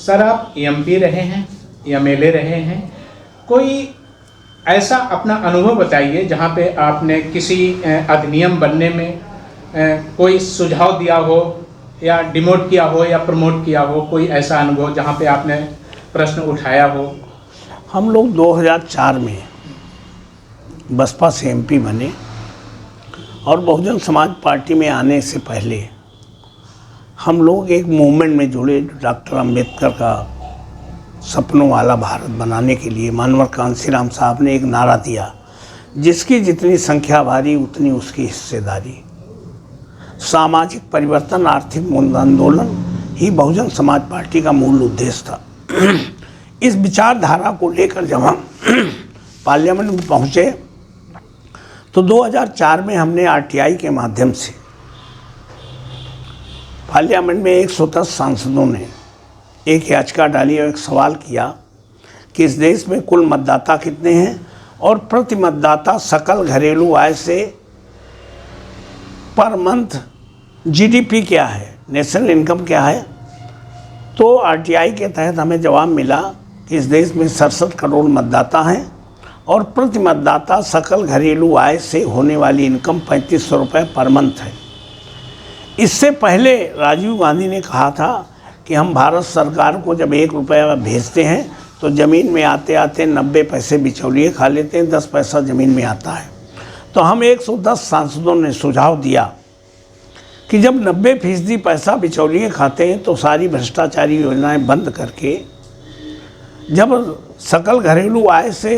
Sir, आप MP रहे हैं, एमएलए रहे हैं, कोई ऐसा अपना अनुभव बताइए जहाँ पे आपने किसी अधिनियम बनने में कोई सुझाव दिया हो या डिमोट किया हो या प्रमोट किया हो, कोई ऐसा अनुभव जहाँ पे आपने प्रश्न उठाया हो। हम लोग 2004 में बसपा से एमपी बने और बहुजन समाज पार्टी में आने से पहले हम लोग एक मूवमेंट में जुड़े, डॉक्टर अंबेडकर का सपनों वाला भारत बनाने के लिए मानवर कांसीराम साहब ने एक नारा दिया, जिसकी जितनी संख्या भारी उतनी उसकी हिस्सेदारी। सामाजिक परिवर्तन, आर्थिक मूल आंदोलन ही बहुजन समाज पार्टी का मूल उद्देश्य था। इस विचारधारा को लेकर जब हम पार्लियामेंट में पहुँचे तो 2004 में हमने आरटीआई के माध्यम से पार्लियामेंट में 110 सांसदों ने एक याचिका डाली और एक सवाल किया कि इस देश में कुल मतदाता कितने हैं और प्रति मतदाता सकल घरेलू आय से पर मंथ जीडीपी क्या है, नेशनल इनकम क्या है। तो आरटीआई के तहत हमें जवाब मिला कि इस देश में 67 करोड़ मतदाता हैं और प्रति मतदाता सकल घरेलू आय से होने वाली इनकम 3500 रुपये पर मंथ है। इससे पहले राजीव गांधी ने कहा था कि हम भारत सरकार को जब 1 रुपया भेजते हैं तो ज़मीन में आते आते 90 पैसे बिचौलिए खा लेते हैं, 10 पैसा ज़मीन में आता है। तो हम 110 सांसदों ने सुझाव दिया कि जब 90% पैसा बिचौलिए खाते हैं तो सारी भ्रष्टाचारी योजनाएं बंद करके जब सकल घरेलू आय से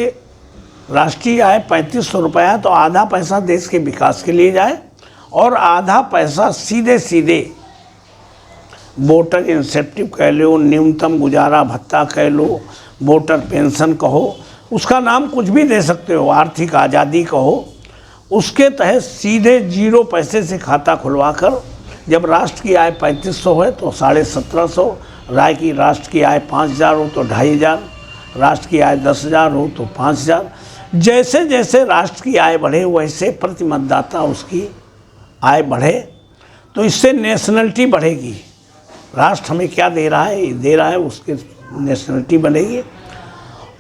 राष्ट्रीय आय 3500 रुपया तो आधा पैसा देश के विकास के लिए जाए और आधा पैसा सीधे सीधे वोटर इंसेंटिव कह लो, न्यूनतम गुजारा भत्ता कह लो, वोटर पेंशन कहो, उसका नाम कुछ भी दे सकते हो, आर्थिक आज़ादी कहो, उसके तहत सीधे 0 पैसे से खाता खुलवाकर जब राष्ट्र की आय 3500 है तो 1750, राष्ट्र की आय 5000 हो तो 2500, राष्ट्र की आय 10,000 हो तो 5000। जैसे जैसे राष्ट्र की आय बढ़े वैसे प्रति मतदाता उसकी आय बढ़े, तो इससे नेशनलिटी बढ़ेगी। राष्ट्र हमें क्या दे रहा है, दे रहा है, उसके नेशनलिटी बनेगी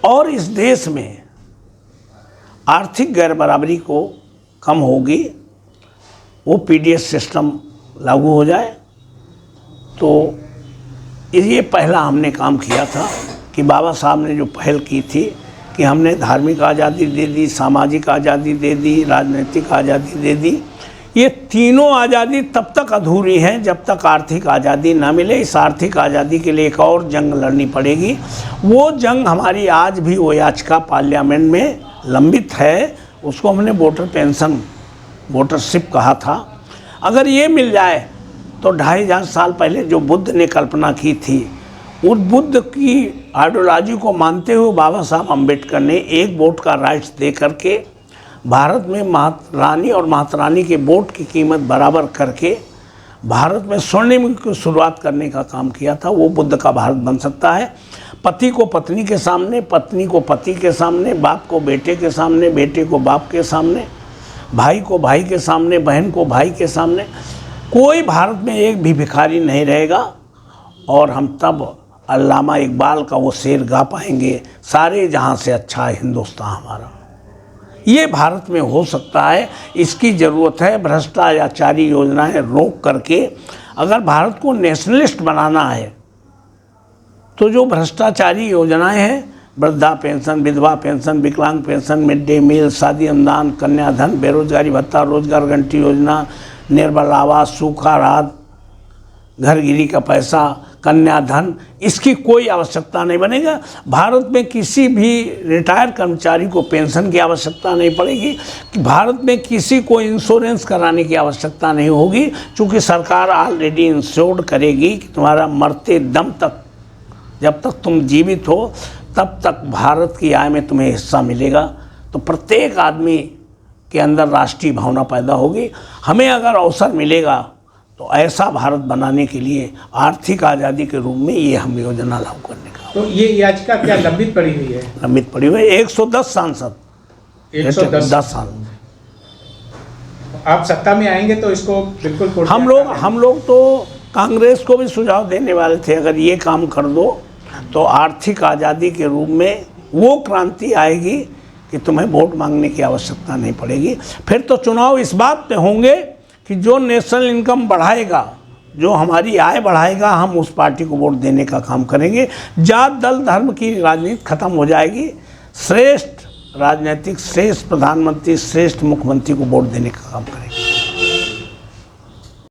और इस देश में आर्थिक गैर बराबरी को कम होगी। वो पीडीएस सिस्टम लागू हो जाए। तो ये पहला हमने काम किया था कि बाबा साहब ने जो पहल की थी कि हमने धार्मिक आज़ादी दे दी, सामाजिक आज़ादी दे दी, राजनीतिक आज़ादी दे दी। ये तीनों आज़ादी तब तक अधूरी हैं जब तक आर्थिक आज़ादी ना मिले। इस आर्थिक आज़ादी के लिए एक और जंग लड़नी पड़ेगी। वो जंग हमारी आज भी वो याचिका पार्लियामेंट में लंबित है, उसको हमने वोटर पेंशन, वोटरशिप कहा था। अगर ये मिल जाए तो 2500 साल पहले जो बुद्ध ने कल्पना की थी, उस बुद्ध की आइडियोलॉजी को मानते हुए बाबा साहब अम्बेडकर ने एक वोट का राइट्स दे करके भारत में महात्मा रानी और महात्मा रानी के वोट की कीमत बराबर करके भारत में स्वर्णिम की शुरुआत करने का काम किया था। वो बुद्ध का भारत बन सकता है। पति को पत्नी के सामने, पत्नी को पति के सामने, बाप को बेटे के सामने, बेटे को बाप के सामने, भाई को भाई के सामने, बहन को भाई के सामने। कोई भारत में एक भी भिखारी नहीं रहेगा और हम तब अल्लामा इकबाल का वो शेर गा पाएंगे, सारे जहाँ से अच्छा है हिंदुस्तान हमारा। ये भारत में हो सकता है, इसकी ज़रूरत है। भ्रष्टाचारी योजनाएं रोक करके अगर भारत को नेशनलिस्ट बनाना है तो जो भ्रष्टाचारी योजनाएं हैं, वृद्धा पेंशन, विधवा पेंशन, विकलांग पेंशन, मिड डे मील, शादी अनुदान, कन्याधन, बेरोजगारी भत्ता, रोजगार गारंटी योजना, निर्बल आवास, सूखा राहत, घरगिरी का पैसा, कन्याधन, इसकी कोई आवश्यकता नहीं बनेगा। भारत में किसी भी रिटायर कर्मचारी को पेंशन की आवश्यकता नहीं पड़ेगी। भारत में किसी को इंश्योरेंस कराने की आवश्यकता नहीं होगी, क्योंकि सरकार ऑलरेडी इंश्योर्ड करेगी कि तुम्हारा मरते दम तक, जब तक तुम जीवित हो तब तक भारत की आय में तुम्हें हिस्सा मिलेगा। तो प्रत्येक आदमी के अंदर राष्ट्रीय भावना पैदा होगी। हमें अगर अवसर मिलेगा तो ऐसा भारत बनाने के लिए आर्थिक आज़ादी के रूप में ये हम योजना लागू करने का। तो ये याचिका क्या लंबित पड़ी हुई है? लंबित पड़ी हुई है। 110 सांसद, 110 साल। आप सत्ता में आएंगे तो इसको बिल्कुल हम लोग तो कांग्रेस को भी सुझाव देने वाले थे, अगर ये काम कर दो तो आर्थिक आज़ादी के रूप में वो क्रांति आएगी कि तुम्हें वोट मांगने की आवश्यकता नहीं पड़ेगी। फिर तो चुनाव इस बात पे होंगे कि जो नेशनल इनकम बढ़ाएगा, जो हमारी आय बढ़ाएगा, हम उस पार्टी को वोट देने का काम करेंगे। जात दल धर्म की राजनीति खत्म हो जाएगी। श्रेष्ठ राजनीतिक, श्रेष्ठ प्रधानमंत्री, श्रेष्ठ मुख्यमंत्री को वोट देने का काम करेंगे।